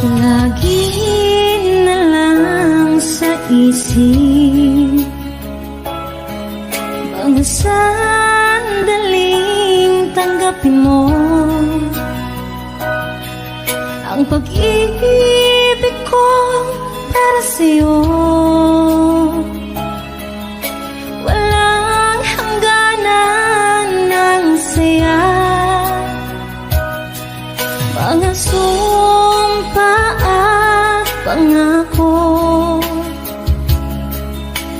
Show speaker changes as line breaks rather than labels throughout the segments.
Lagi na lang sa isip mga sandaling tanggapin mo ang pag-ibig ko para sa'yo. Walang hangganan ng saya, mga sumpa at pangako.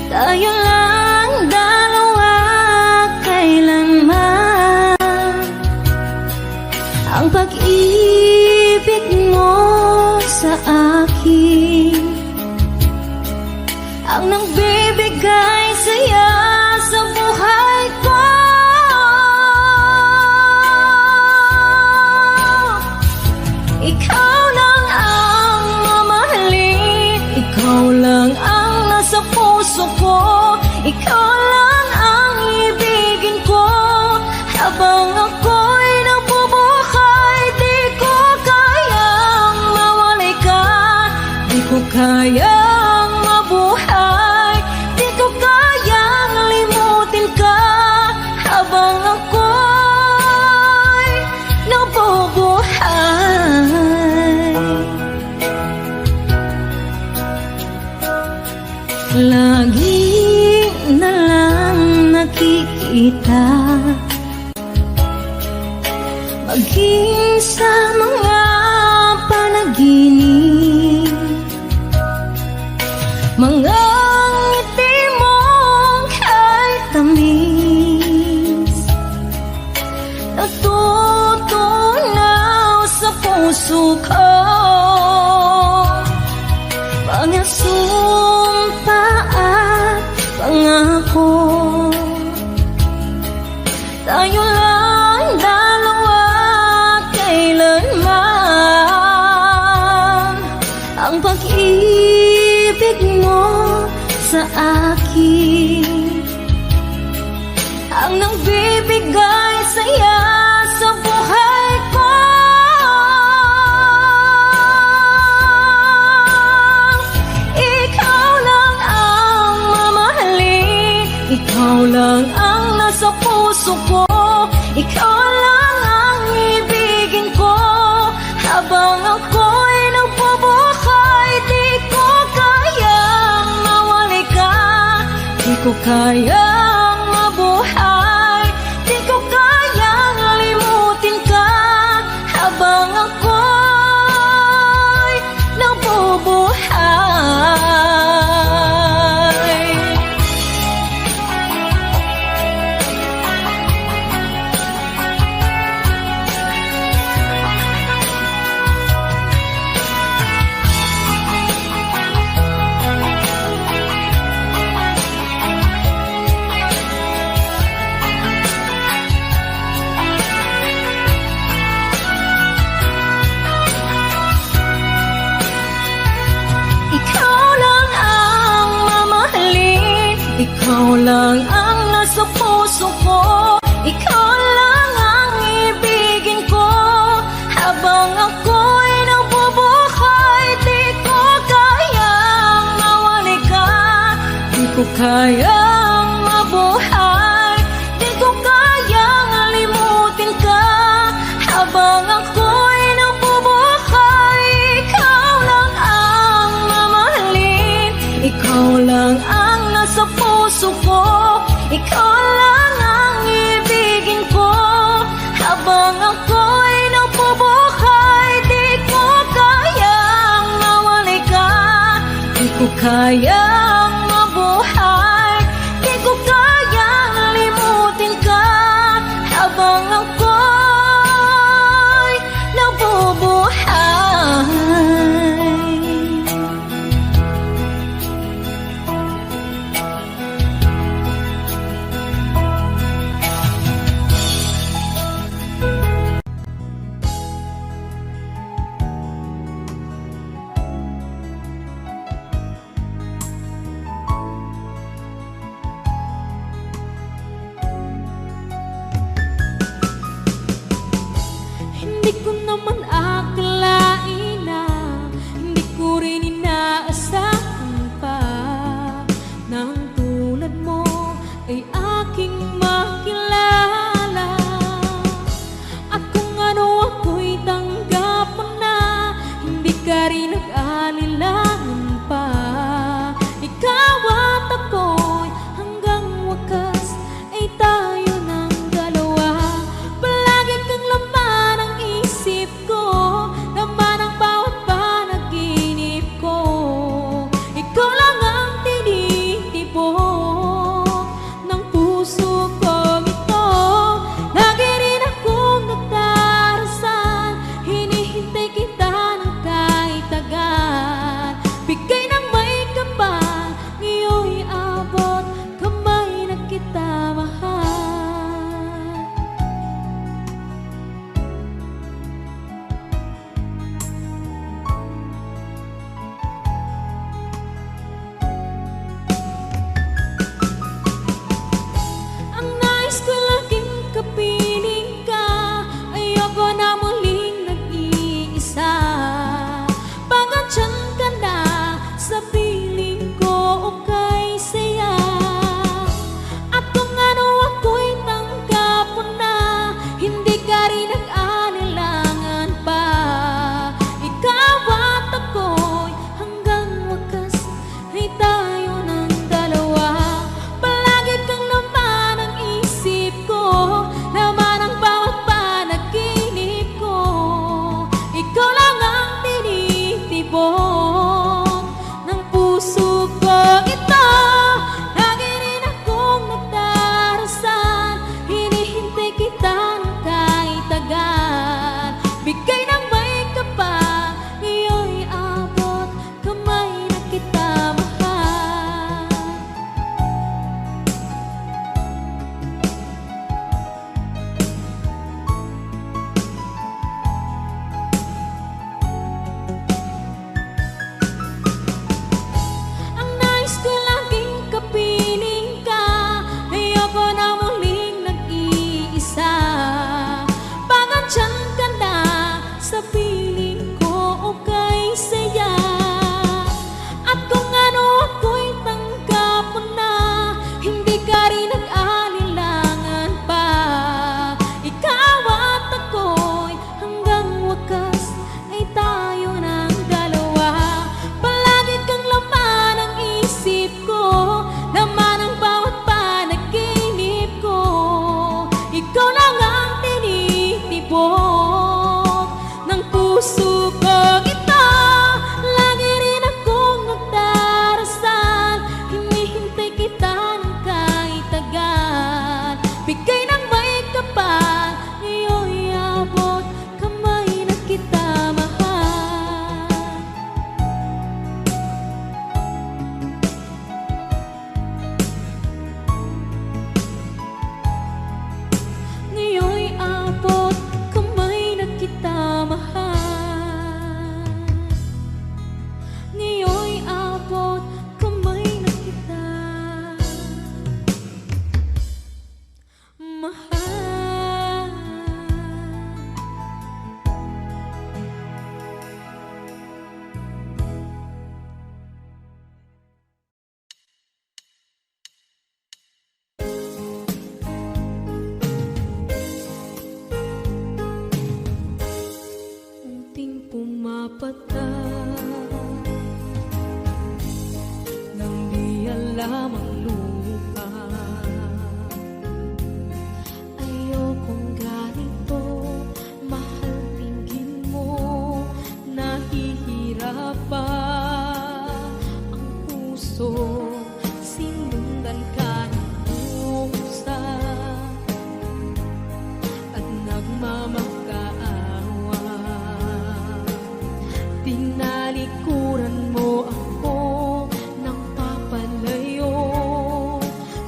Tayo lang dalawa kailanman. Ang pag-ibig mo sa akin ang nagbibigay saya sa buhay ko. Ikaw lang ang mamahalin, ikaw lang ang nasa puso ko, ikaw lang ang ibigin ko. Habang ako'y nabubuhay, di ko kayang mawalay ka, di ko kayang mabuhay, di ko kayang limutin ka. Habang ako'y nabubuhay, lagi na lang nakikita, maging sa mga panaginip, mga ngiti mong kahit tamis, natutunaw sa puso ko. Mga sumpa at pangako, tayo lang dalawa kailanman. Ang pag-ibig mo sa akin ang nagbibigay saya sa buhay ko. Ikaw lang ang mamahalin, ikaw lang ang nasa puso ko, ikaw lang ang ibigin ko. Habang ako'y nagbubuhay, di ko kayang mawalay ka, di ko kayang mabuhay, di ko kayang limutin ka. Habang ako'y nabubuhay, ikaw lang ang nasa puso ko, ikaw lang ang ibigin ko. Habang ako'y nabubuhay, di ko kayang mawalay ka, di ko kayang mabuhay, di ko kayang limutin ka. Habang ako'y nabubuhay, ikaw lang ang mamahalin, ikaw lang ang nasa puso ko, ikaw lang ang ibigin ko. Habang ako'y nabubuhay, di ko kayang mawalay ka, di ko kayang mabuhay, di ko kayang limutin ka. Habang ako'y nabubuhay, rin nag-alilangan pa. Ikaw at ako'y hanggang wakas ay tayo ng dalawa. Palagi kang laman ang isip ko, laman ang bawat panaginip ko. Ikaw lang ang tinitibok ng puso kong ito. Lagi rin akong nagdarasal, hinihintay kita ng kahit tagal. Bigay ng may kapal, ngayon'y abot kamay na kita mahal. Ang nais ko laging kapiling ka, ayoko na muling nag-iisa. Pagkatyan ka na sa piling ko o kay saya. At kung ano ako'y tanggap mo na, hindi ka rin nag-alilangan pa. Ikaw at ako'y hanggang wakas ay tayo ng dalawa. Palagi kang laman ang isip ko, laman ang bawat panaginip ko. Ikaw lang ang tinitibok ng puso ko ito. Lagi rin akong nagdarasal, hinihintay kita ng kahit tagal. Bigay ng may kapal, ngayon'y abot kamay na kita mahal. Ang nais ko laging kapiling ka, ayoko na muling nag-iisa. Pagkatyan ka na sa piling ko o kay saya. At kung ano ako'y tanggap mo na, hindi ka rin nag-alilangan pa. Ikaw at ako'y hanggang wakas ay tayo ng dalawa. Palagi kang laman ang isip ko, laman ang bawat panaginip ko. Ikaw lang ang tinitibok ng puso ko ito. Lagi rin akong nagdarasal, hinihintay kita ng kahit tagal. Bigay ng may kapal, ngayon'y abot kamay na kita mahal. Ngayon'y abot kamay na kita mahal. Ngayon'y abot kamay na kita mahal. Unting pumapatak nang di alam ang lupa. Ayokong ganito, mahal, tingin mo, nahihirapan ang puso. Sinundan ka ng pusa at nagmamakaawa. Tinalikuran mo ako ng papalayo,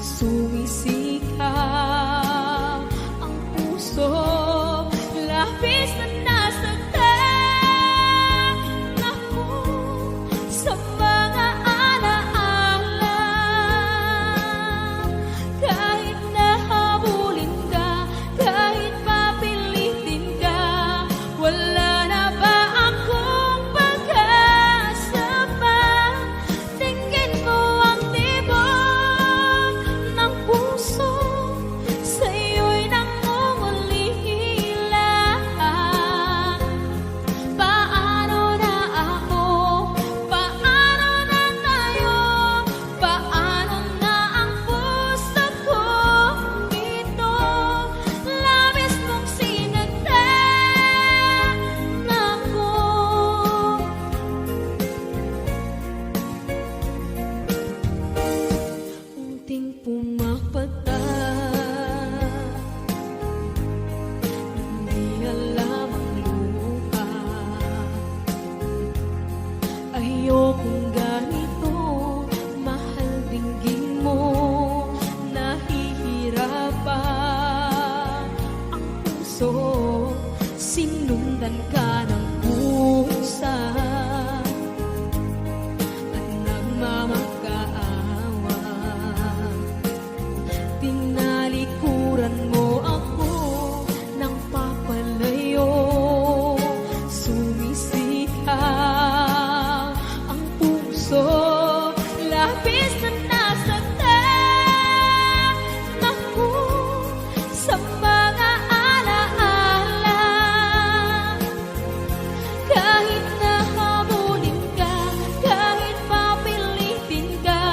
sumisikap ang puso. Labis na nasaktan ako sa mga alaala. Kahit nahabulin ka, kahit papilitin ka, wala na ba akong pagkain? ayokong ganito. Mahal dinggin mo, nahihirapan ang puso. Sinundan ka ng pusa at nagmamakaawa. Tinalikuran mo ako ng papalayo. Sumisikaw ang puso, labis na nasaktan ako sa mga alaala. Kahit nahabulin ka, kahit papilitin ka,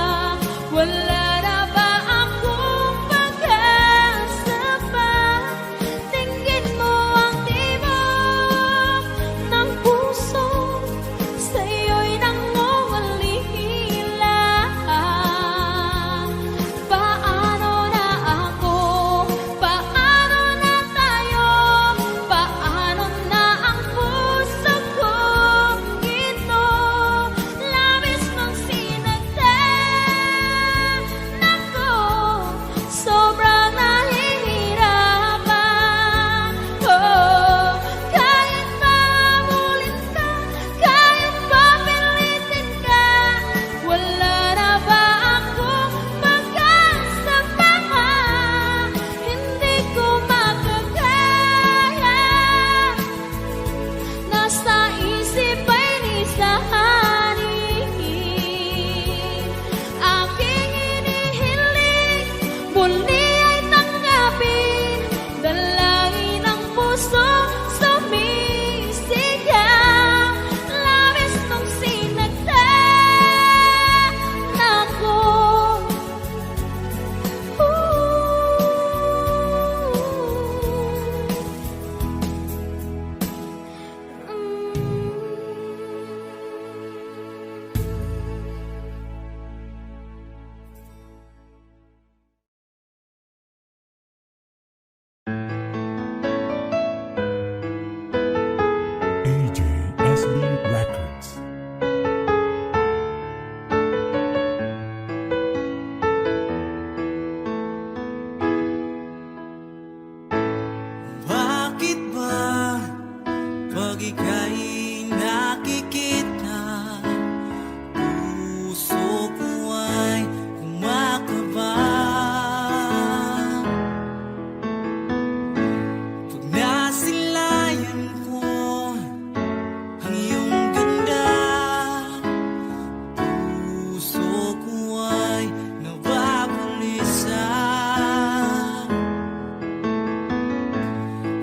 wala na ba akong pag-asa pa? Tingin mo ang tibok ng puso, sa'yo'y nangungulila. Paano na ako? Paano na tayo? Paano na ang puso kong ito? Labis mong sinagdan ako, sobrang nahihirapan. Oh, kahit mahabulin ka, kahit papilitin ka, wala na ba akong pag-asa pa? Hindi ko makakaya. Nasa isip ay nisahanin. Aking hinihiling, muli ay tanggapin. Dalangin ng puso, sumisigaw. Labis mong sinagdan ako.
AJSB Records.
Bakit ba pag ika'y nakikita, puso ko ay kumakaba? Pag nasilayan ko ang iyong ganda, puso ko ay nababulisa.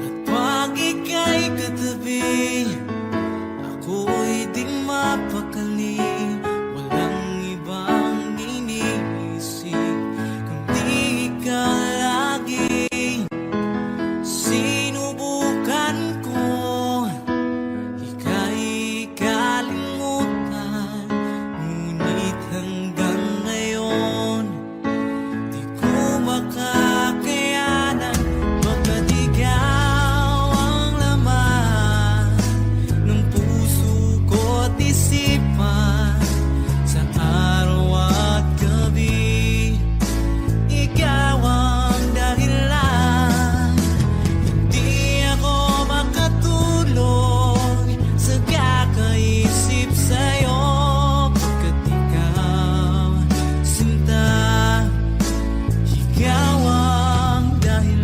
At pag ika'y katabi, ako'y di mapakali. Walang ibang iniisip kundi ikaw lagi. Sinubukan ko ika'y kalimutan, ngunit hanggang ngayon di ko makakayanan. Baga't ikaw ang laman ng puso ko't isipan, sa araw at gabi ikaw ang dahilan. Di ako makatulog sa kakaisip sa'yo, pagkat ikaw, sinta, ikaw ang dahilan.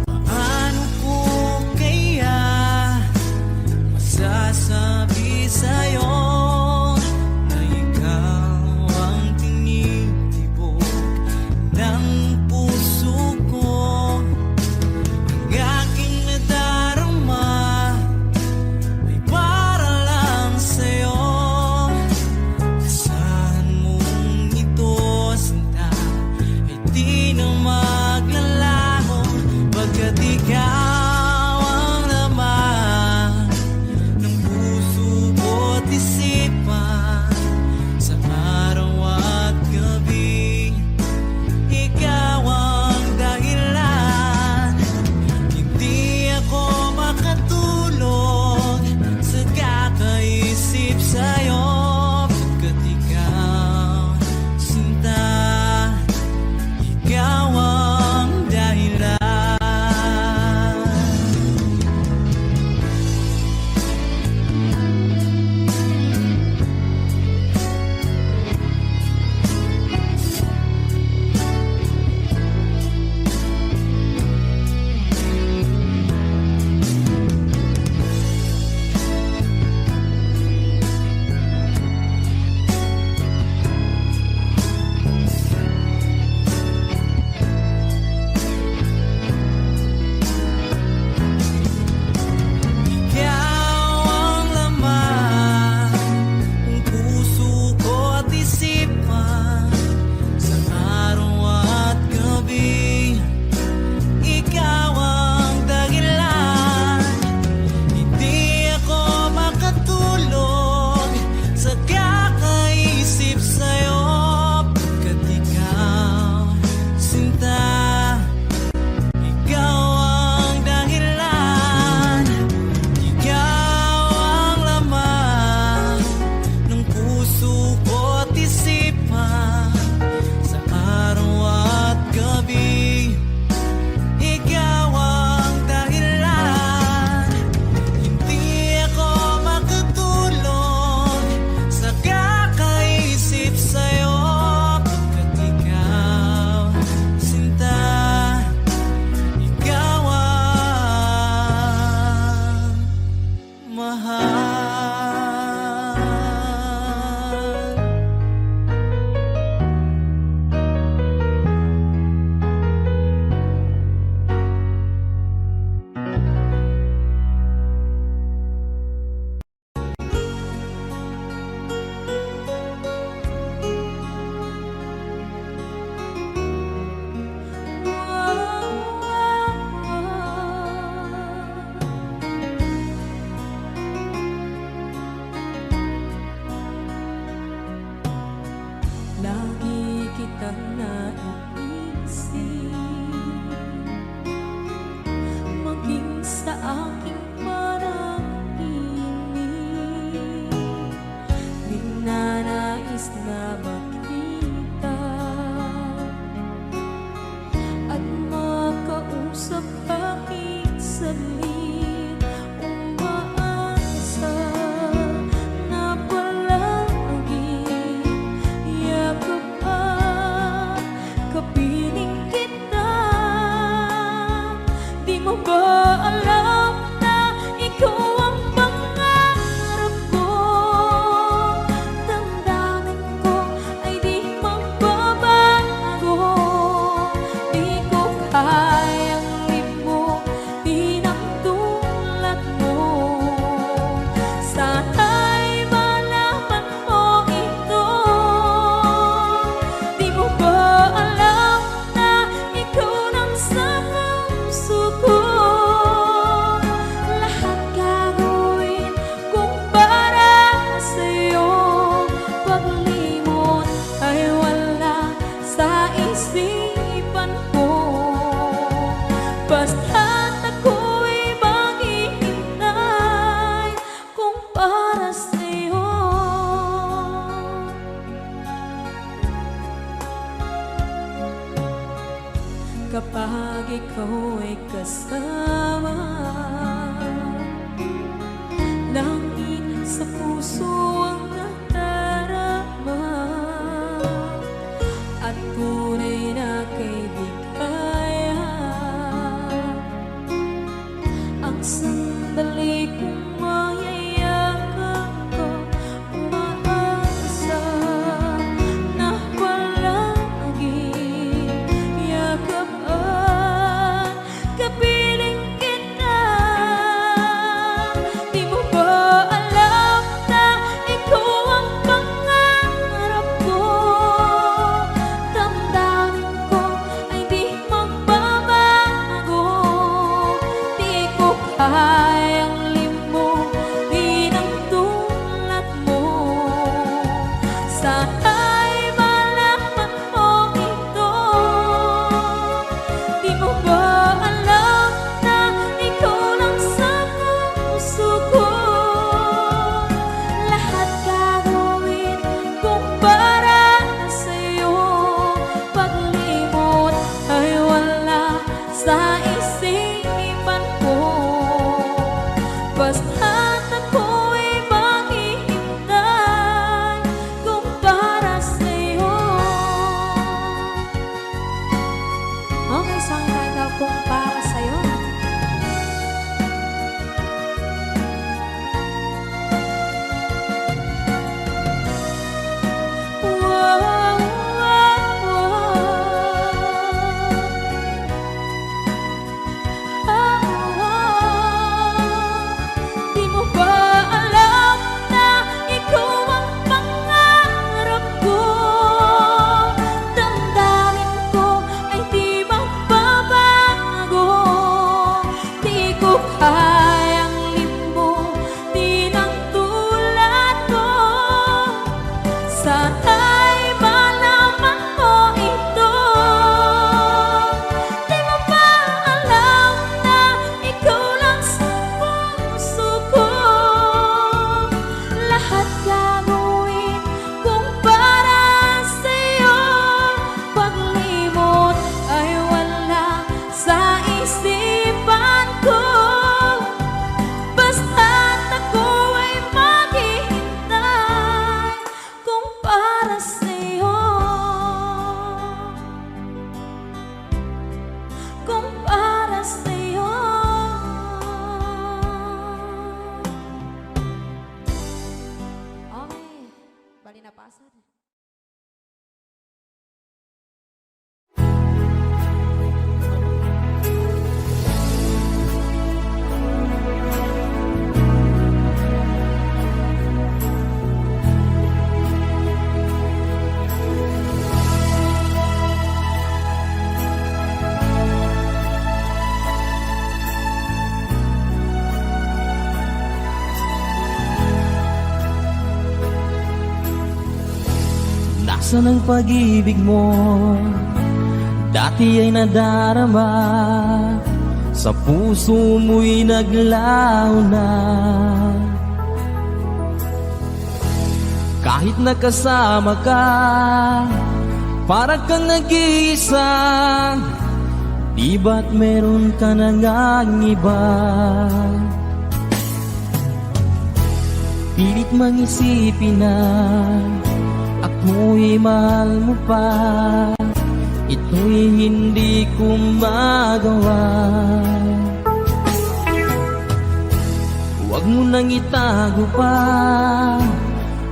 Paano ko kaya masasabi sa'yo na ikaw ang tinitibok ng puso ko? Ang aking nadarama ay para lang sa'yo. Asahan mong ito, sinta, ay di na maglalaho. Pagkat ikaw ang laman ng puso ko't isipan, sa araw at gabi. Ikaw ang dahilan, hindi ako makatulog sa kakaisip sa'yo. Pagkat ikaw, sinta, ikaw ang dahilan.
Lagi kitang naiisip, maging sa aking panaginip. Ninanais na makita at makausap kahit saglit. Umaasa na palagi yakap at kapiling kita. Di mo ba alam na ikaw ang pangarap ko? Damdamin ko ay di magbabago. Di ko kayang limutin ang tulad mo. Sana'y malaman mo ito. Di mo ba alam na ikaw nang sa puso ko? Lahat gagawin kung para sa'yo. Paglimot ay wala sa isipan ko. Basta't ako'y maghihintay kung para sa'yo. Kapag ikaw ay kasama, langit sa puso ang nadarama, at tunay na kaibigan. Ang sandali kong mayayakap ko, umaasa na palagi yakap at kapiling kita. Di mo ba alam na bali na pasad.
Nasaan ang pag-ibig mo? Dati ay nadarama, sa puso mo'y naglaho na. Kahit nakasama ka, parang kang nag-iisa. Di ba't meron ka na ngang iba? Pilit mang isipin na ako'y mahal mo pa, ito'y hindi ko magawa. Huwag mo nang itago pa,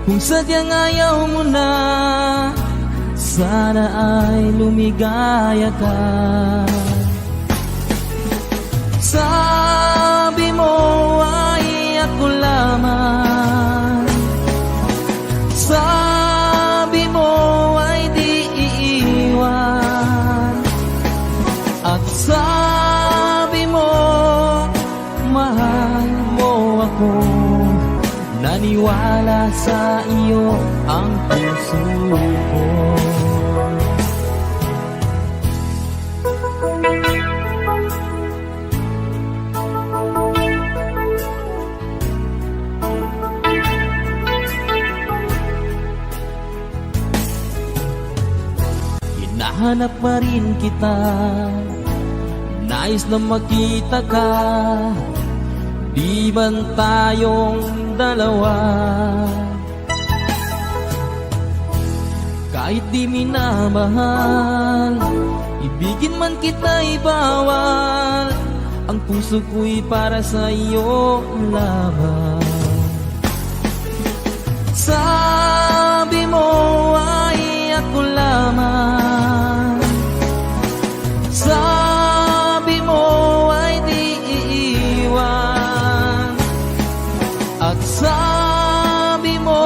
kung sadyang ayaw mo na, sana ay lumigaya ka. Sabi mo ay ako lamang, sabi mo ay di iiwan, at sabi mo mahal mo ako. Naniwala sa iyo ang puso ko. Hinahanap pa rin kita, nais na makita ka, di man tayong dalawa. Kahit di minamahal, ibigin man kita'y bawal, ang puso ko'y para sa iyo lamang. Sabi mo ay ako lamang, sabi mo ay di iiwan, at sabi mo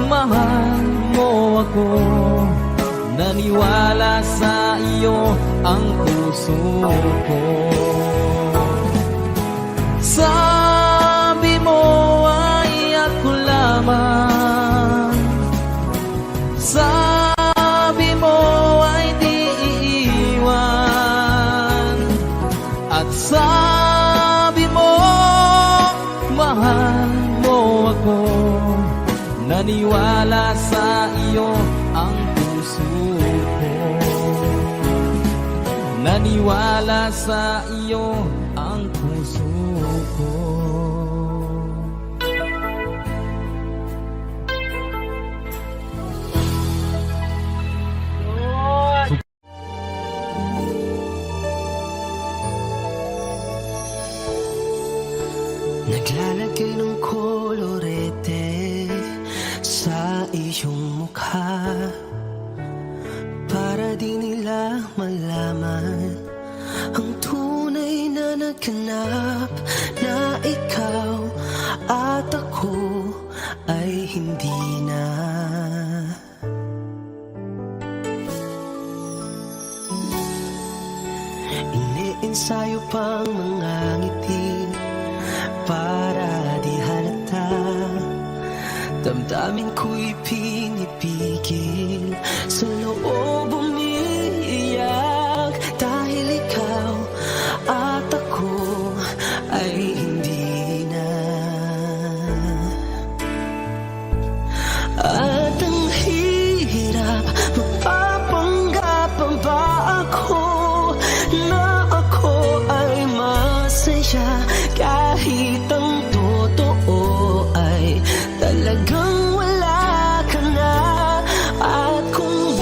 mahal mo ako. Naniwala sa iyo ang puso ko. Sabi mo ay ako lamang, sabi mo ay di iiwan, at sabi mo mahal mo ako. Naniwala sa iyo ang puso ko. Naniwala sa iyo ang puso ko.
Naglalagay ng kolorete sa iyong mukha, para di nila malaman ang tunay na naghanap, na ikaw at ako ay hindi na. Iniensayo pang mga ngiti para di halata, damdamin ko'y pinipigil, sa loob umiiyak, dahil ikaw at ako ay hindi na. At ang hirap, magpapanggap pa ba ako na ako ay masaya, kahit ang totoo ay talagang wala ka na. At kung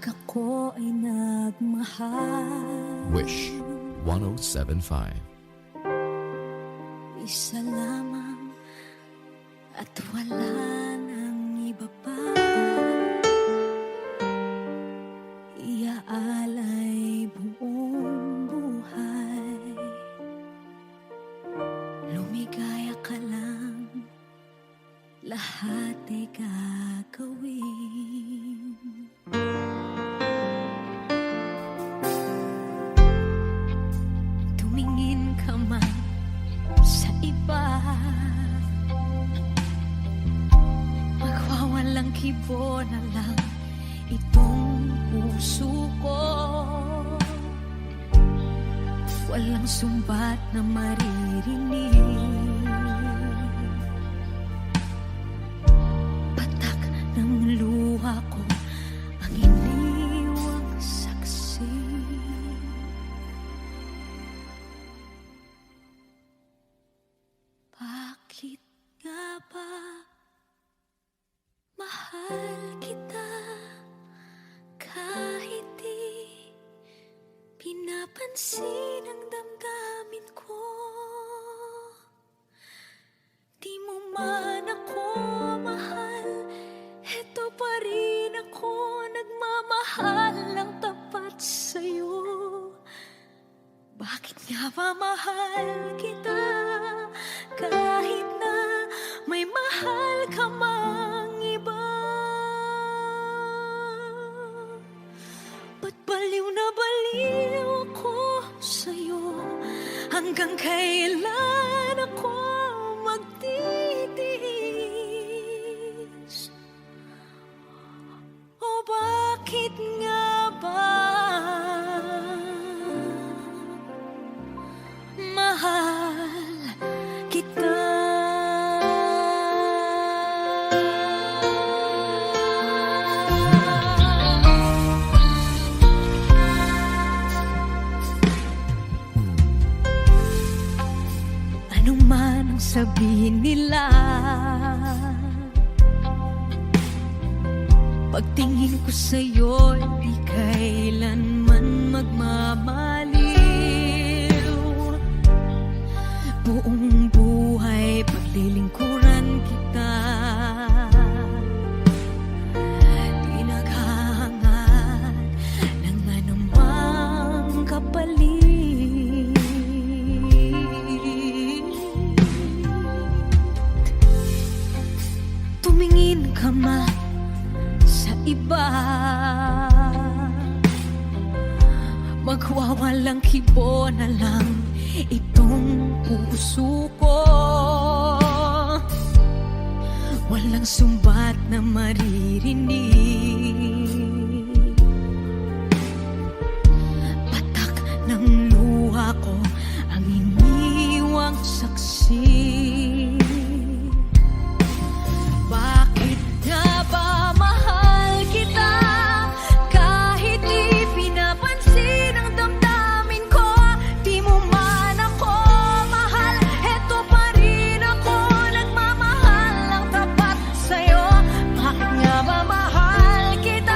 ako ay nagmahal,
Wish 1075.
isa lamang at wala nang iba pa. Iaalay buong buhay, lumigaya ka lang, lahat ay gagawin. Tumingin ka man sa iba, magwawalang kibo na lang itong puso ko. Walang sumbat na maririnig, patak ng luha ko ang iniwang saksi. Bakit nga ba mahal kita kahit di pinapansin ang damdamin ko? Di mo man ako mahal, eto pa rin ako nagmamahal ng tapat sa'yo. Bakit nga ba mahal kita kahit na may mahal ka mang iba? Ba't baliw na baliw ako sa'yo? Hanggang kailan ako magtitiis? O bakit nga ba mahal kita? Anong man ang sabihin nila, pagtingin ko sa'yo, di kailanman magmamaliw. Buong buhay paglilingkuran kita, di naghahangad ng anumang kapalit. Tumingin ka man sa iba, magwawalang kibo na lang itong puso ko. Walang sumbat na maririnig, patak ng luha ko ang iniwang saksi. Bakit nga ba mahal kita kahit di pinapansin ang damdamin ko? Di mo man ako mahal, eto pa rin ako nagmamahal ng tapat sa'yo. Bakit nga ba mahal kita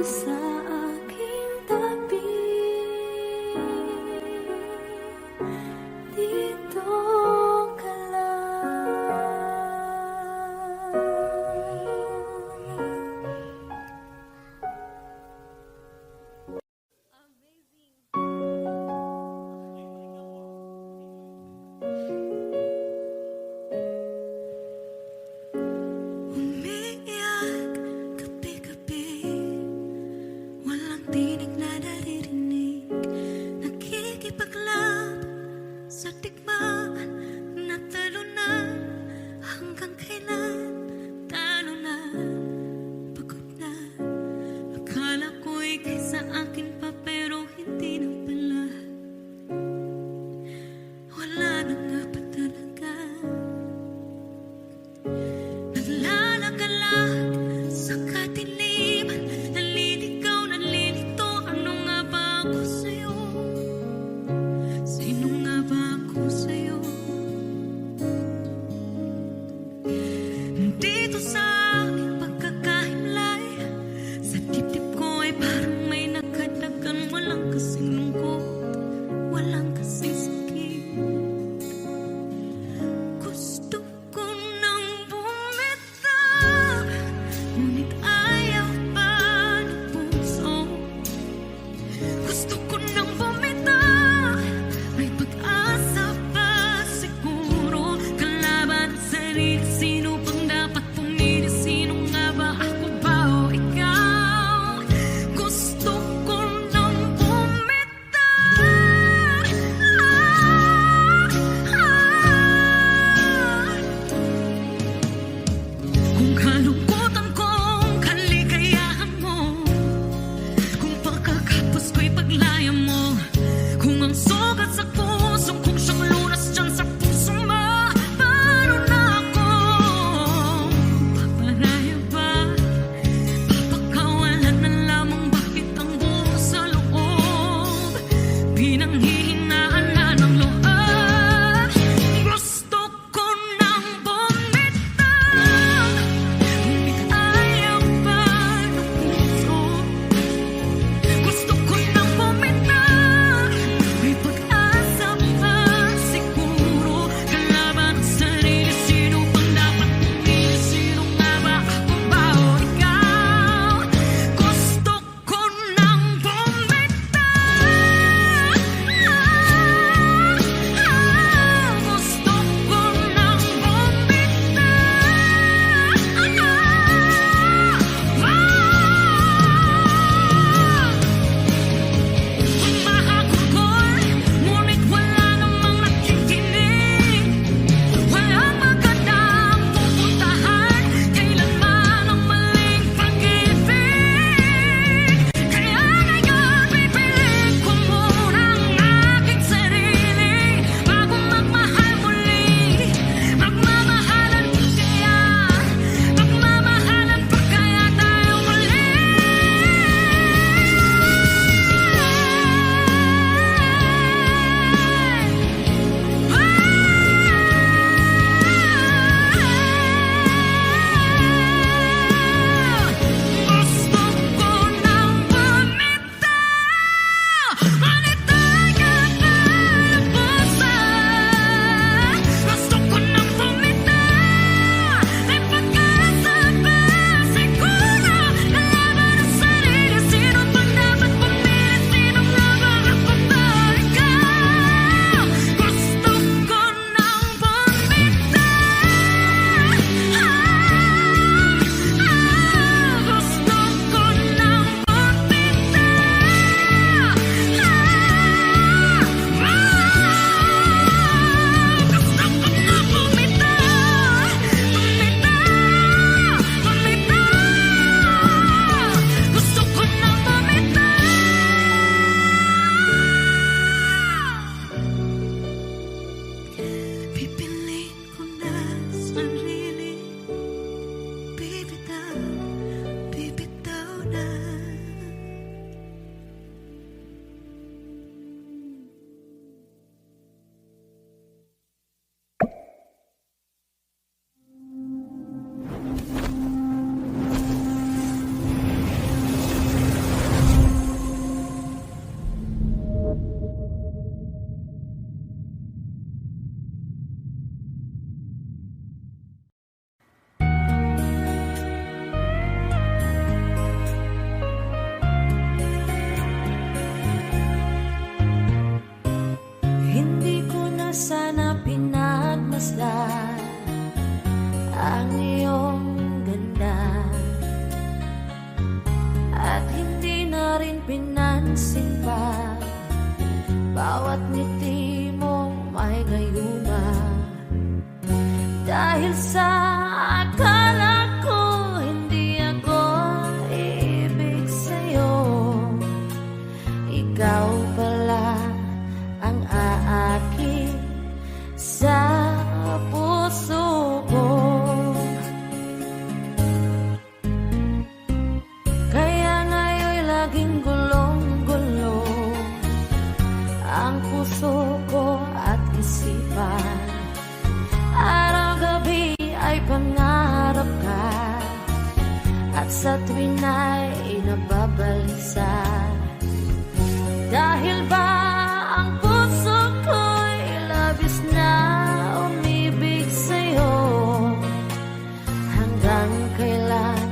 sa aking tabi. Dito ka lang. Umiiyak gabi-gabi, walang tinig na naririnig. Nakikipaglab sa digmaan na talunan. Hanggang kailan talunan? Pagod na. Akala ko'y kaysa akin pa, pero hindi na pala. Wala na nga ba talaga? Naglalagalag sa kadiliman, naliligaw, nalilito. Ano nga ba ako sa'yo? Sino nga ba ako sa'yo? rin pinansin pa, bawat ngiti mo may gayuma. Dahil sa akala ko hindi ako ibig sa'yo, ikaw pala ang aakit sa puso ko. Kaya ngayon'y laging gulong-gulo ang puso ko at isipan. Araw-gabi ay pangarap ka, at sa tuwin ay nababalisa. Dahil ba ang puso ko'y labis na umibig sa'yo? Hanggang kailan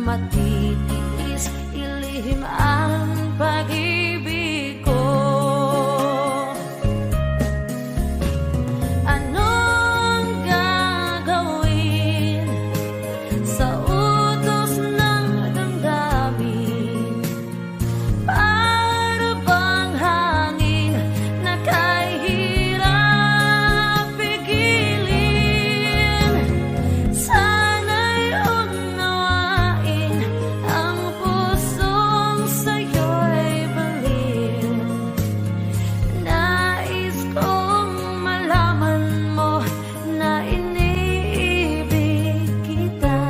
matitiis ilihim ang pag-ibig ko? Anong gagawin sa utos ng damdamin? Para bang hangin na kahirap pigilin? Sana'y unawain ang pusong sa'yo'y baliw. Nais kong malaman mo na iniibig kita.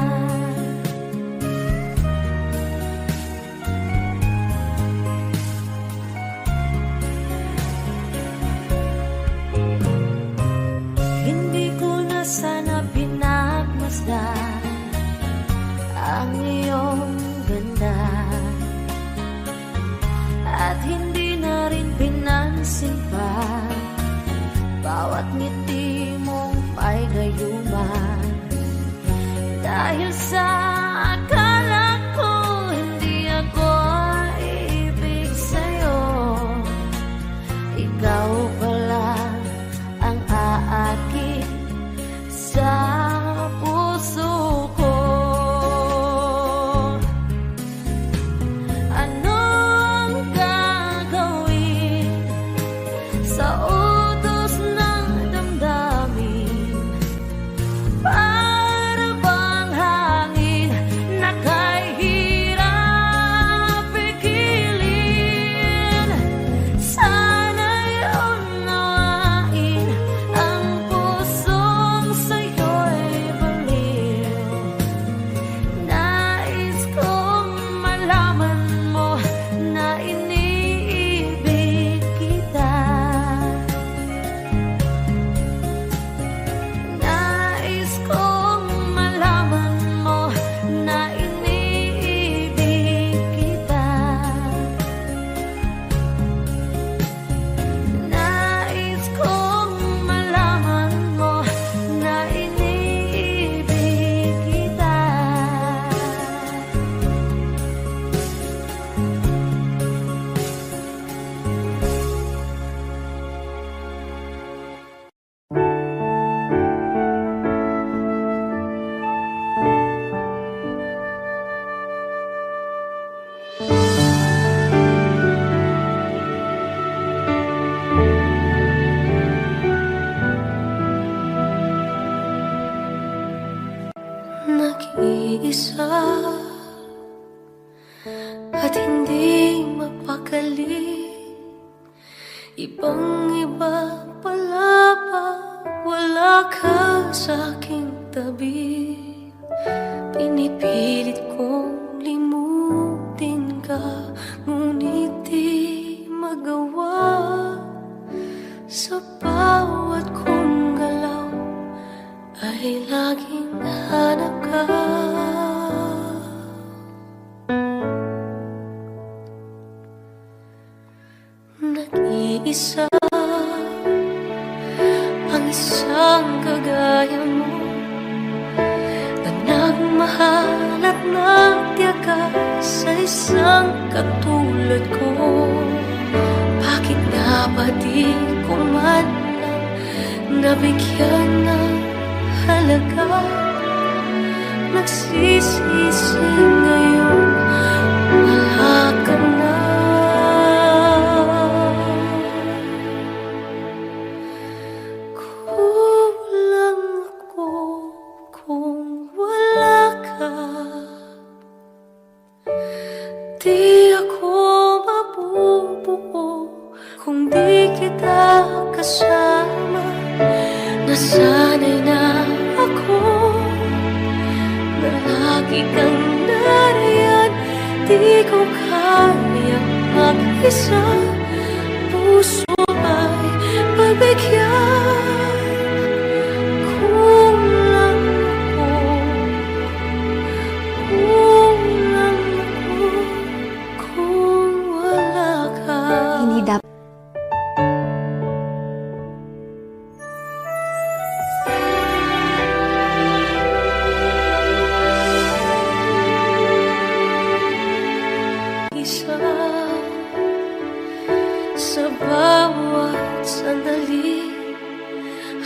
Hindi ko na sana pinagmasdan ang iyong ganda, at hindi na rin pinansin pa bawat ngiti mong may gayuma. Dahil sa akala ko hindi ako ibig sa'yo, ikaw pala ang aakit sa puso ko. Anong gagawin sa utos ng damdamin? Para bang hangin na kahirap pigilin? Sana'y unawain ang pusong sa'yo'y baliw. Nais kong malaman mo na iniibig kita. Nais kong malaman mo na iniibig kita. Nais kong malaman mo na iniibig kita. Nag-iisa at hindi mapakali, ibang-iba pala pag wala ka sa aking tabi. Pinipilit kong limutin ka, ngunit di magawa. Sa bawat kong galaw ay laging hanap ka. Nag-iisa ang isang kagaya mo, na nagmahal at nagtiyaga sa isang katulad ko. Bakit nga ba di ko man lang nabigyan ng halaga? Nagsisisi ngayon, wala ka na. mag-isa, puso ay pagbigyan. Kulang ako kung wala ka.
Hindi dapat
Isa sa bawat sandali,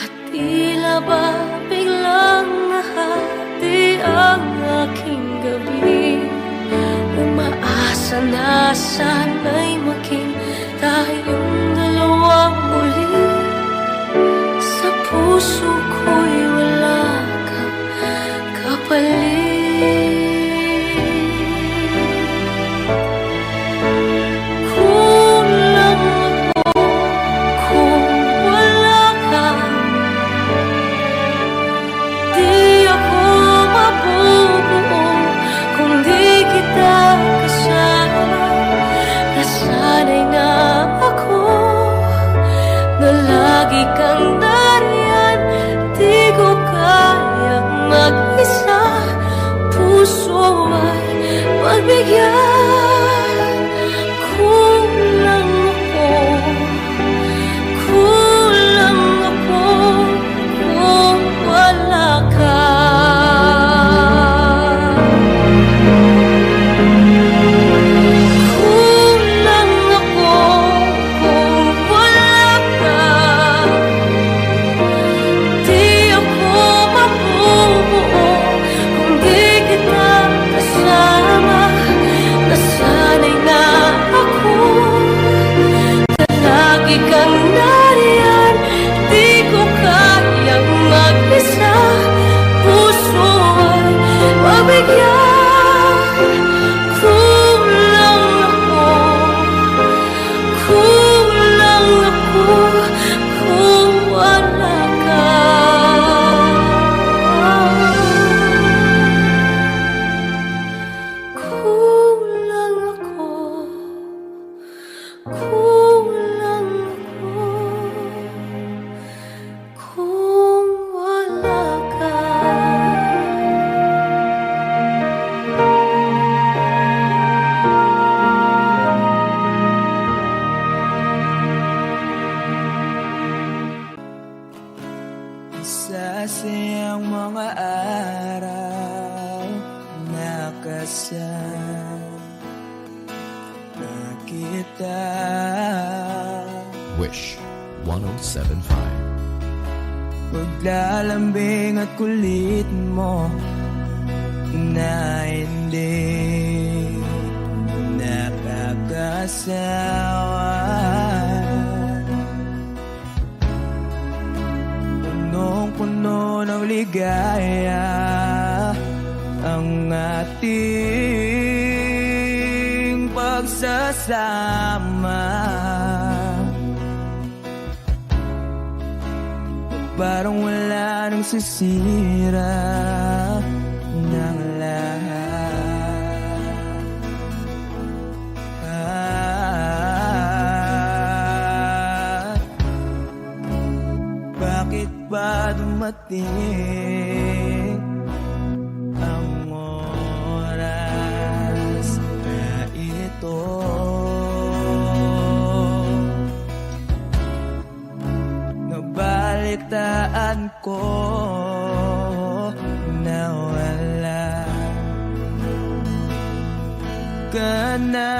at tila ba biglang nahati ang aking gabi. Umaasa na sana'y maging tayong dalawang muli. Sa puso ko'y wala kang kapalit. Kulang ako kung wala ka. Di ako mabubuo kung di kita kasama. Nasanay na ako na lagi kang nariyan. Di ko kayang mag-isa, puso ay pagbigyan. Kulang ako kung wala ka. Kulang ako kung wala ka. Di ako mabubuo kung di kita kasama. Nasanay na ako na lagi kang nariyan. Di ko kayang mag-isa, puso ay mabigyan. Kulang ako kung wala ka. Kulang ako kung wala ka.
Sa siyang mga araw nakasama kita.
Wish 1075.
Paglalambing at kulit mo na hindi nakakasawa. Punong-puno ng ligaya ang ating pagsasama. Parang wala nang sisira ng lahat. Bakit ba dumating ang oras na ito? Nabalitaan ko na wala ka na.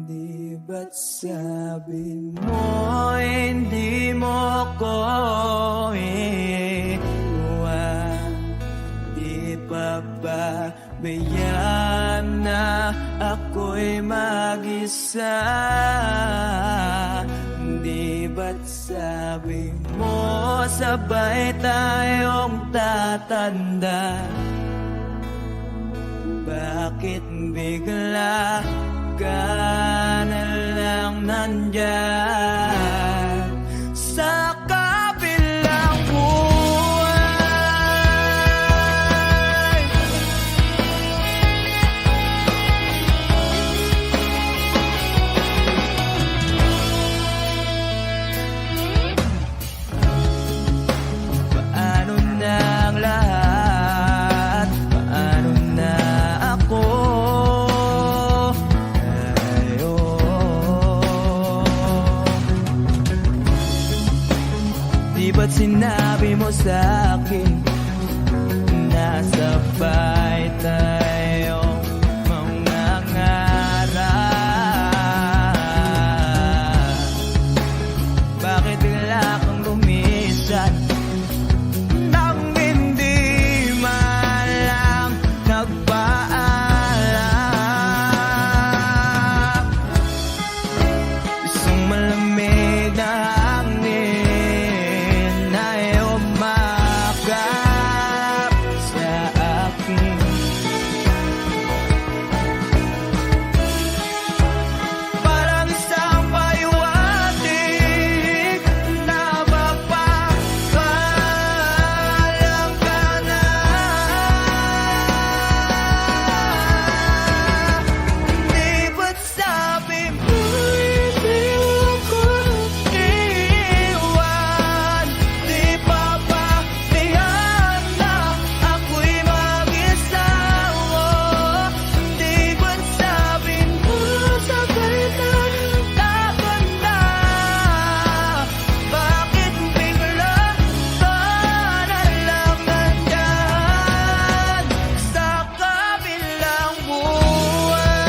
Di ba't sabi mo hindi mo ko iwan? Di pa ba bayaan na ako'y mag-isa? Di ba't sabi mo sabay tayong tatanda? Bakit bigla ka na lang nandyan sa kabilang buwan? sinabi mo sa'kin, nasabay tayong mangangarap. Bakit bigla kang lumisan nang hindi man lang nagpaalam? Isang malamig na hangin ay umakap sa akin. Parang isang paliwanag na mapapaalam ka na. Di ba't sabi mo hindi ako iiwan? Di pa ba tiyan na ako'y mag-isawa? Di ba't sabi mo sabay tayong laban na? Bakit bigla ka na lang nandyan sa kabilang buhay?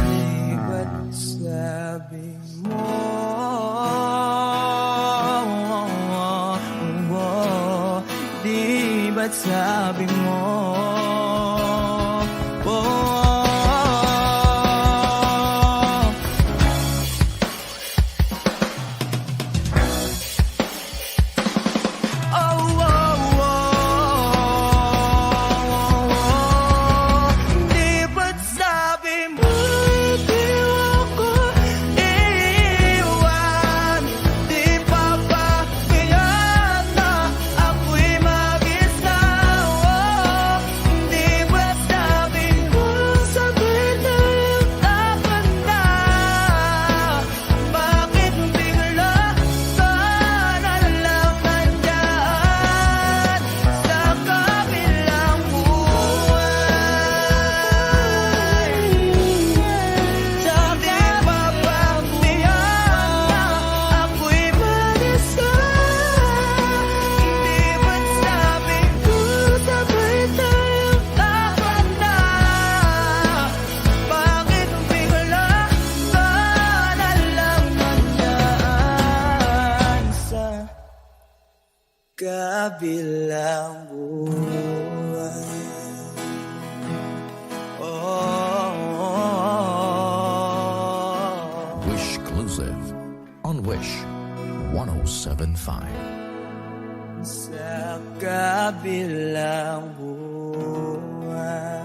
Di ba't sabi mo, di ba't sabi mo, di ba't sabi mo di ako iiwan? Di pa ba tiyan na ako'y mag-isawa? Di ba't sabi mo sabay tayong laban na? Bakit bigla ka na lang nandyan sa kabilang buhay? Sabi pa bang tiyan na ako'y mag-isawa? Di ba't sabi mo sabay tayong laban na? Bakit bigla ka na lang nandyan sa kabilang buhay?
Wish Exclusive on Wish 1075.
Sa kabilang buhay.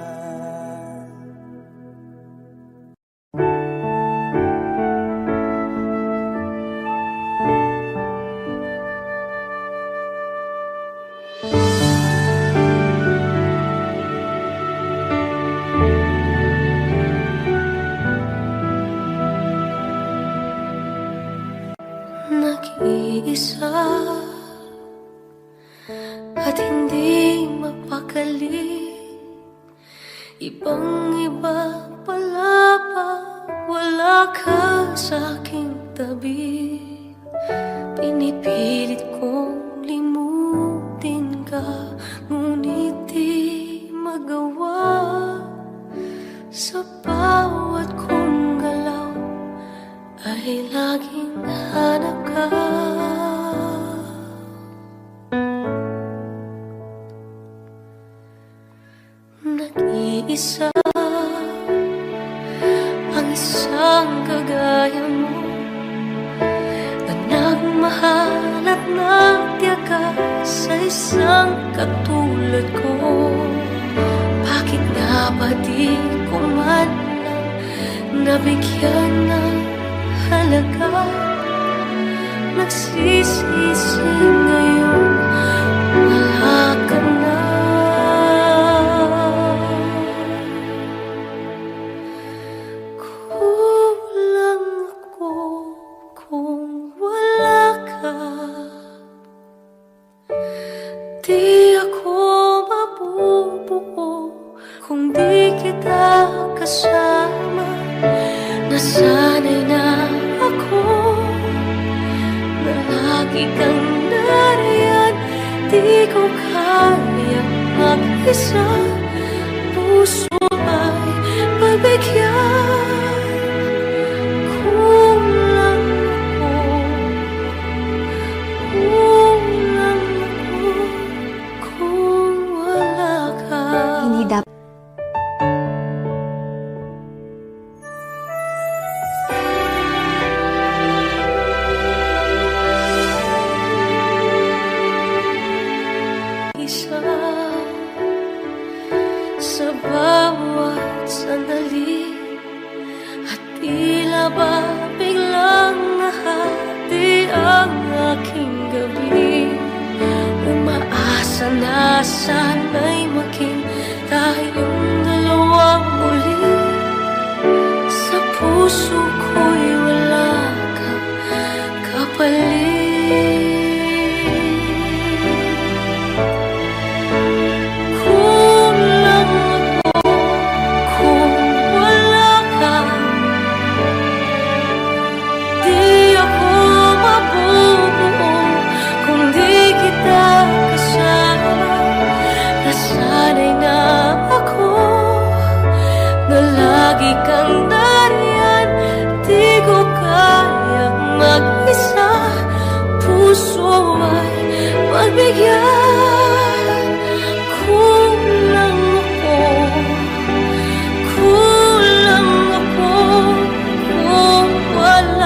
Nag-iisa at hindi mapakali, ibang-iba pala pag wala ka sa aking tabi. Pinipilit kong limutin ka, ngunit di magawa. Sa bawat kong galaw ay laging hanap ka. Nag-iisa ang isang kagaya mo, at nagtiyaga sa isang katulad ko. Bakit nga ba di ko man lang nabigyan ng halaga? Nagsisisi ngayon, wala ka na. Kulang ako kung wala ka. Di ako mabubuo kung di kita kasama. Nasanay na ako na lagi kang nariyan. Di ko kaya mag-isa, puso ay pagbigyan. Kulang ako, kulang ako kung wala ka.
Hindi dapat.
Isa sa bawat sandali, at tila ba biglang nahati ang aking gabi. Umaasa na sana'y maging tayong dalawang muli. Sa puso ko'y wala kang kapalit. Nasanay na ako na lagi kang nariyan. Di ko kayang mag-isa, puso ay pagbigyan. Kulang ako, kulang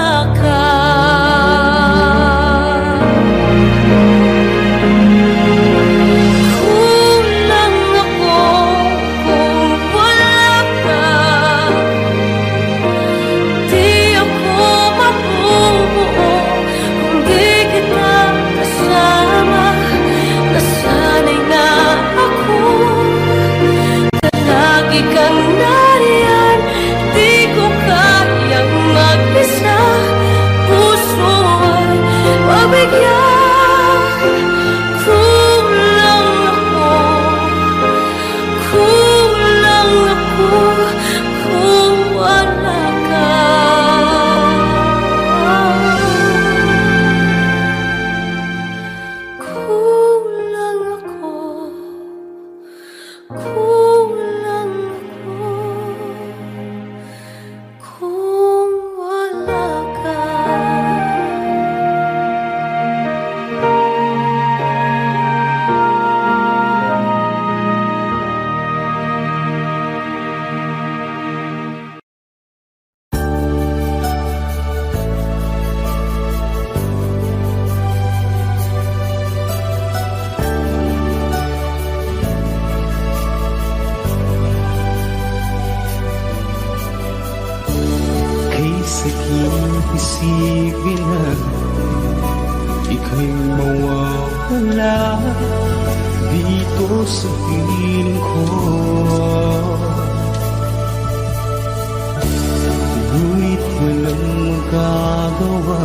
ako kung wala ka.
Isipin na ika'y mawawala dito sa piling ko. Ngunit walang magagawa,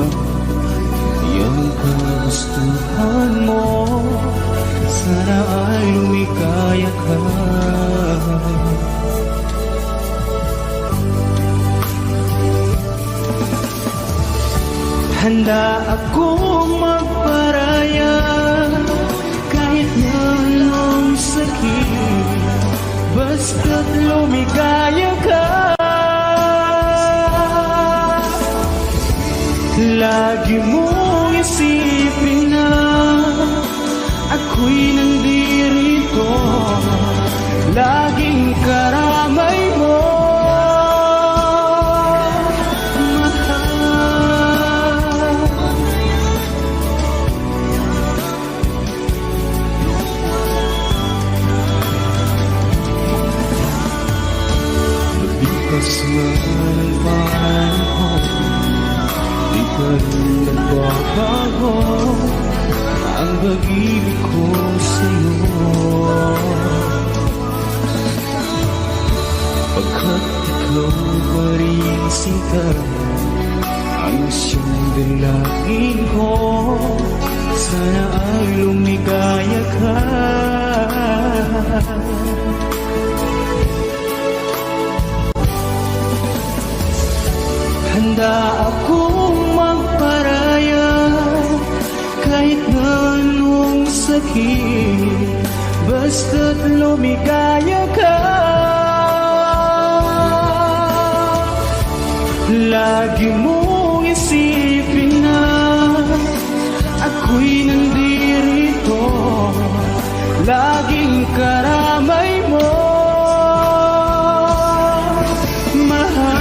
yung kagustuhan mo, sana ay lumikaya ka. Handa akong magparaya kahit na anong sakit, basta't lumigaya ka. Lagi mong isipin na ako'y nandirito, laging karamay mo. pag-ibig ko sa'yo, pagkat ikaw pa rin sinta ang siyang dalangin ko. Sana ay lumigaya ka. Handa akong magparaya kahit na anong sakit, basta't lumigaya ka. Lagi mong isipin na ako'y nandirito, laging karamay mo, mahal.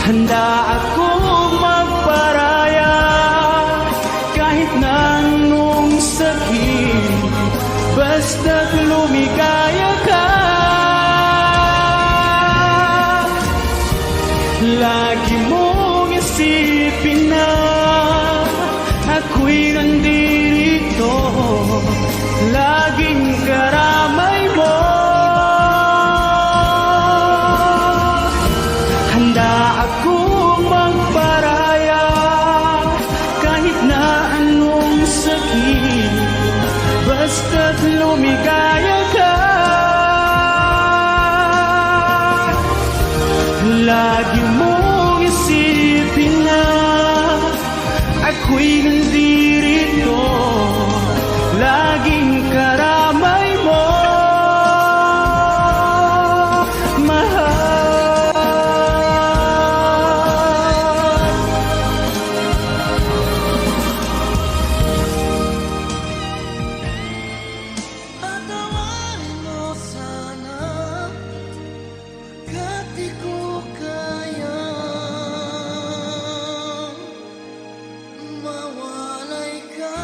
Handa akong magparaya kahit na anong sakit, basta't lumigaya ka. Lagi mong isipin na ako'y nandirito, laging karamay mo. Handa akong magparaya kahit na anong sakit, basta't lumigaya ka. Lagi mong isipin na ako'y nandirito, laging karamay mo, mahal.
Patawarin mo sana, kahit di ko kaya mawalay ka.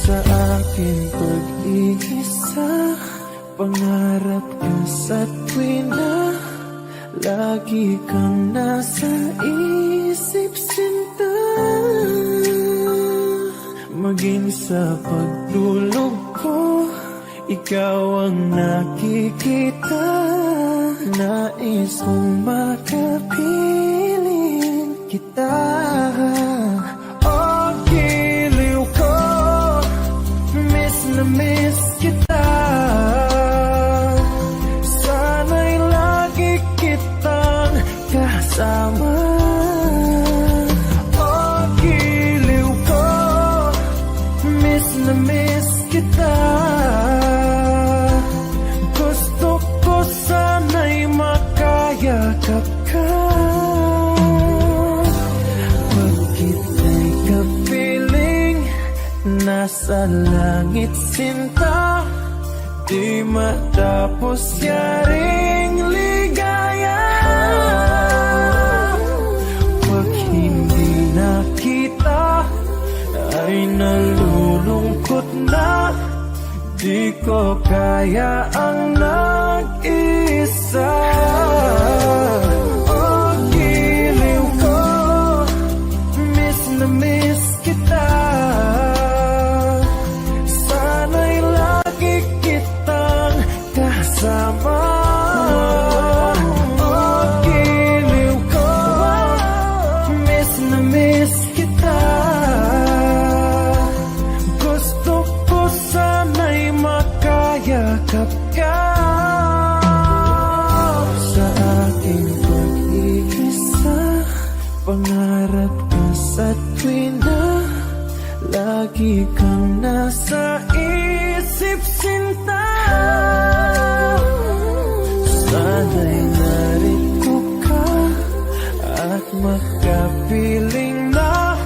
Sa aking pag-iisa, pangarap ka sa tuwina, lagi kang nasa isip, sinta. Maging sa pagtulog ko, ikaw ang nakikita. Nais kong makapiling kita. Oh, giliw ko, miss na miss kita. Sana'y lagi kitang kasama. Oh, giliw ko, miss na miss kita. Gusto ko sana'y makayakap ka. Pag kita'y kapiling, nasa langit, sinta. Di matapos yaring ligaya. Pag hindi nakita, ay nalulungkot na. Di ko kaya ang nag-isa. Oh, giliw ko, miss na miss kita. lagi kang nasa isip, sinta. Sana'y narito ka at makapiling na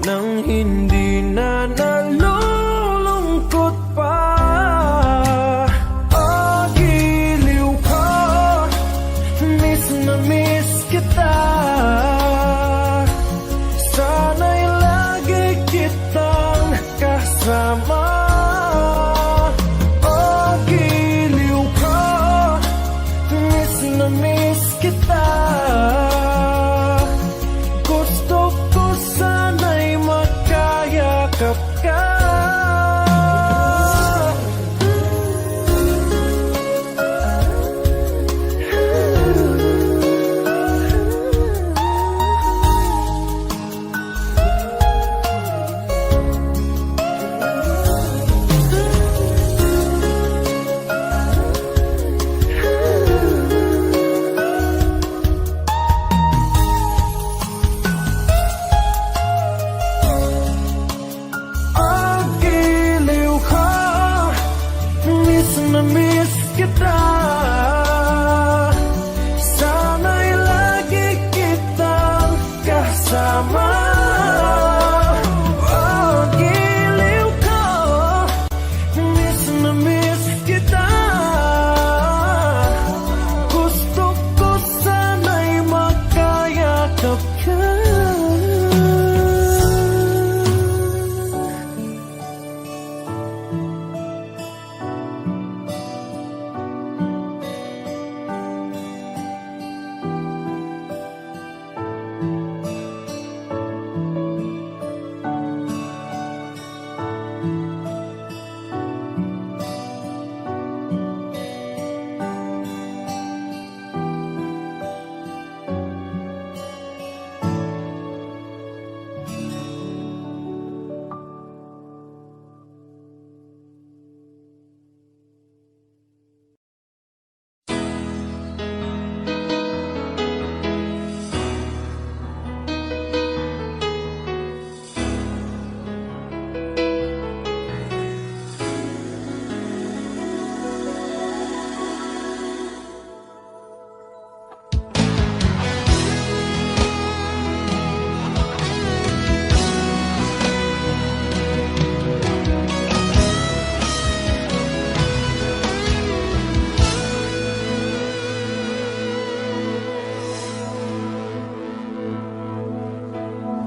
nang hindi na nalulungkot pa. Oh, giliw ko, miss na miss kita. Sana'y lagi kitang kasama. Oh, giliw ko, miss na miss kita. Gusto ko sana'y makayakap ka. Na miss kita. Sana'y lagi kitang kasama. Oh, giliw ko, miss na miss kita. Gusto ko sana'y makayakap ka.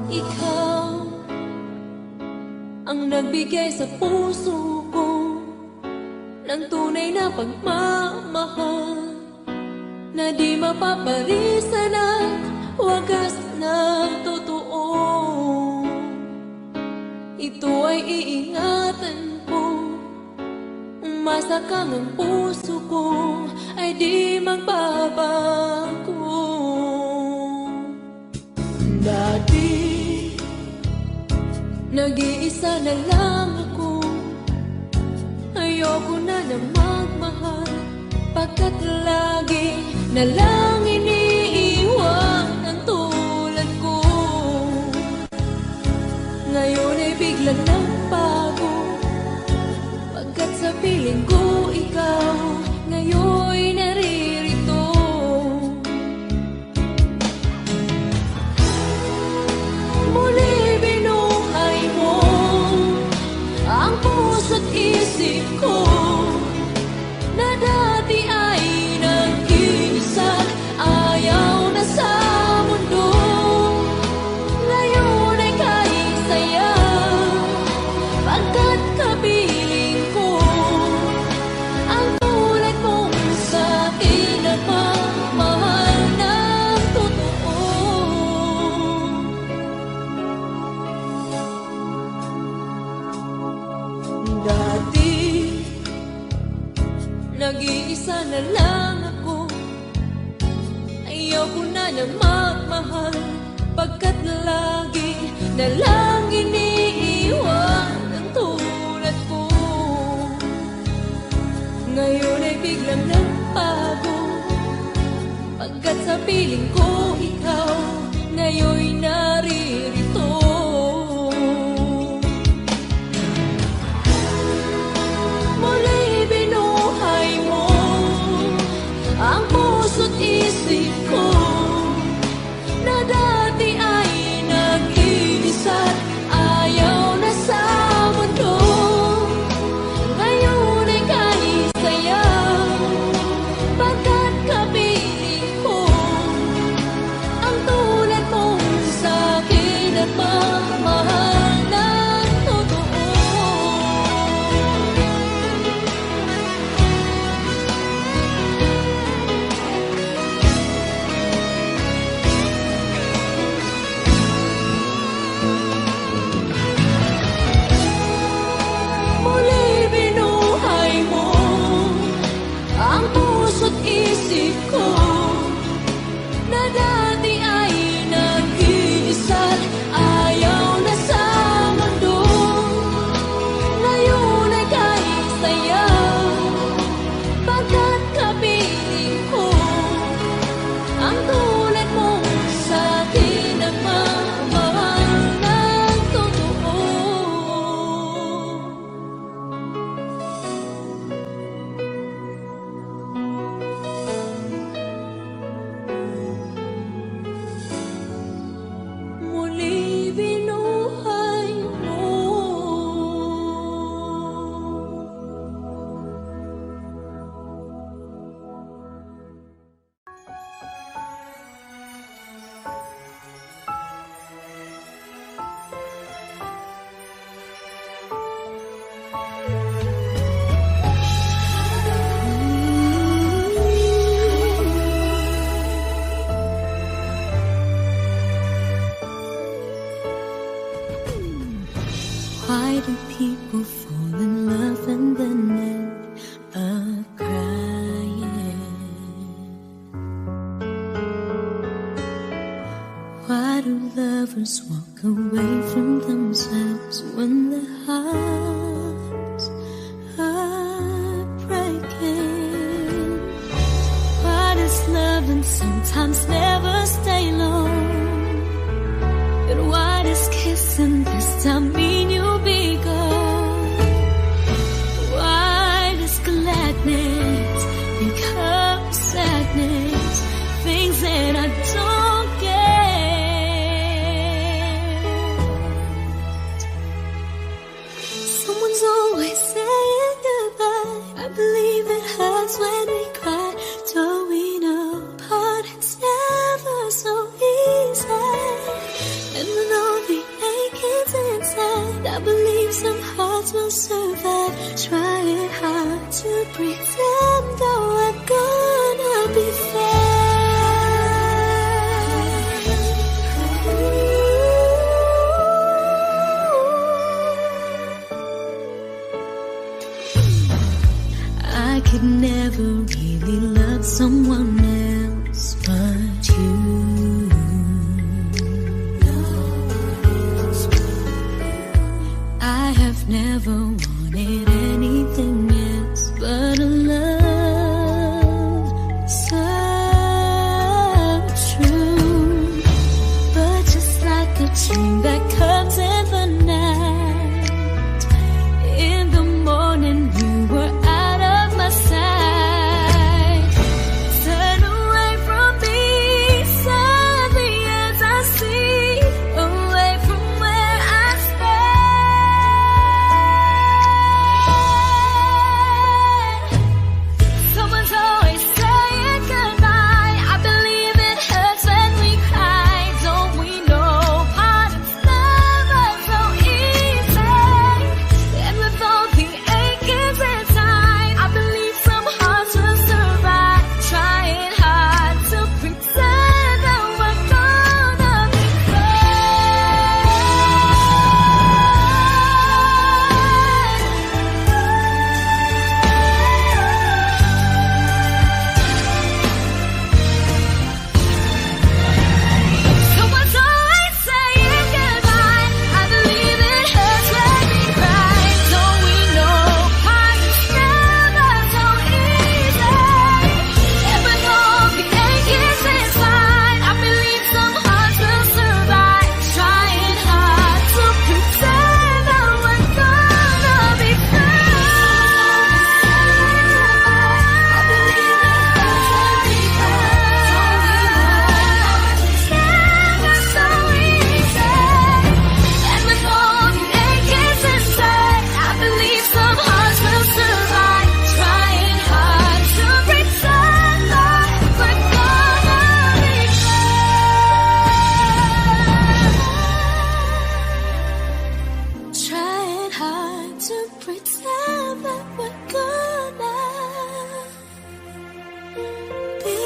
Ikaw ang nagbigay sa puso ko ng tunay na pagmamahal na di mapaparisan at wagas na totoo. Ito ay iingatan ko, umasa kang ang puso ko ay di magbabago. Dati nag-iisa na lang ako, ayoko na na magmahal, pagkat lagi na lang iniiwan ang tulad ko. Ngayon ay biglang nagbago, pagkat sa piling ko ikaw ngayon naririto. Muli binuhay mo ang puso't isip ko na dati ay nag-iisa, ayaw na sa mundo. Ngayon ay kahit saya, pagkat kapiling ko ang tulad mong sa'kin na pagmahal ng totoo. Dati nag-iisa na lang ako, ayaw ko na na magmahal, pagkat lagi na lang iniiwan ang tulad ko. Ngayon ay biglang nagbago, pagkat sa piling ko ikaw ngayon naririto. Why do people fall in love and then end up crying? Why do lovers walk away from themselves when their hearts are breaking? Why does loving sometimes never stay long? And why does kissing this time mean you'll be gone? Why does gladness become sadness? Things that I don't get. Someone's always saying goodbye. I believe it hurts when we cry. Don't we know parting's never so easy? And with all the achings inside, I believe some hearts will survive. Trying hard to pretend that we're gonna be fine. I could never really love someone else but you. I have never wanted anything else but a love so true. But just like a dream that comes in the night, in the morning you were out of my sight. Turn away from me, sadly as I see, away from where I stand. Someone's always saying goodbye. I believe it hurts when we cry. Don't we know parting's never so easy? And with all the achings inside, I believe some hearts will survive. Trying hard to pretend that we're gonna be Someone's always saying goodbye. I believe it hurts when we cry. Don't we know parting's never so easy? And with all the achings inside, I believe some hearts will survive. Trying hard to pretend that we're gonna be fine. I believe it hurts when we cry. Don't we know parting's never so easy? And with all the achings inside, I believe some hearts will survive. Trying hard to pretend that we're gonna be fine. Trying hard to pretend that we're gonna be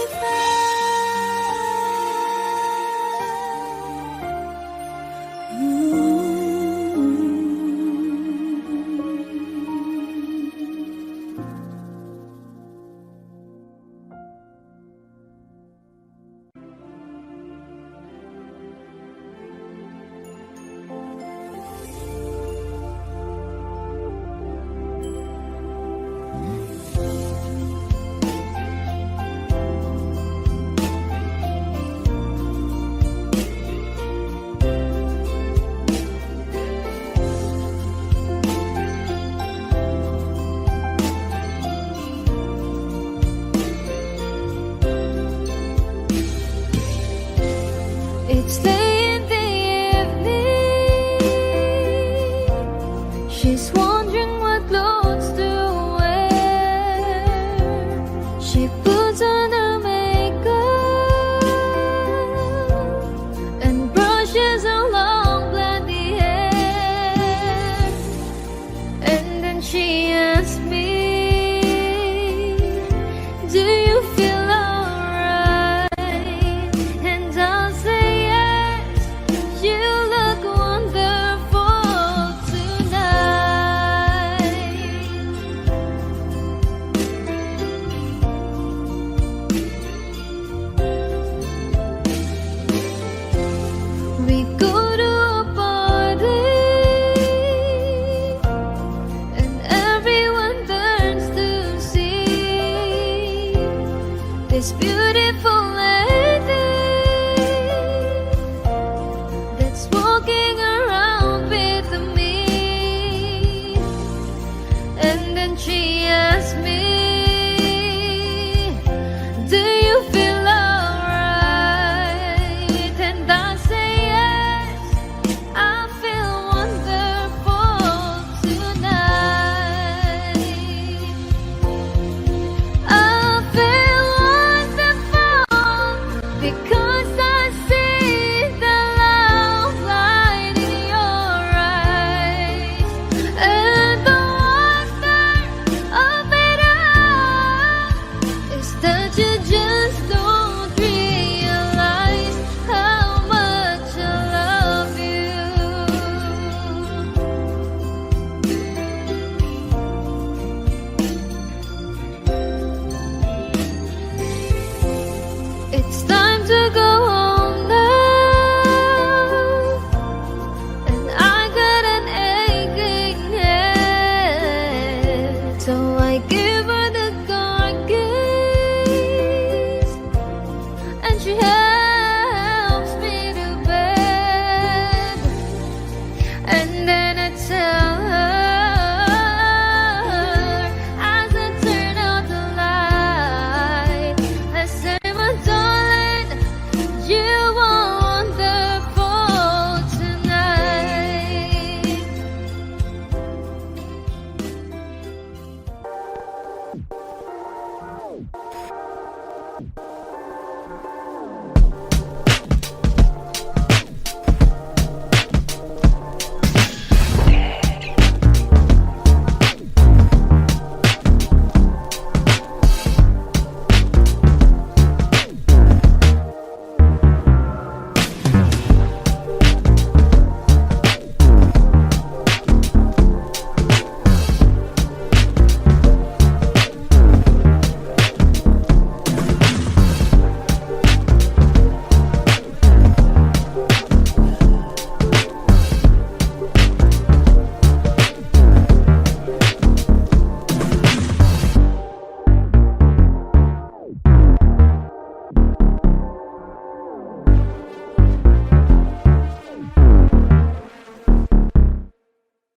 It's late in the evening. She's wondering what blow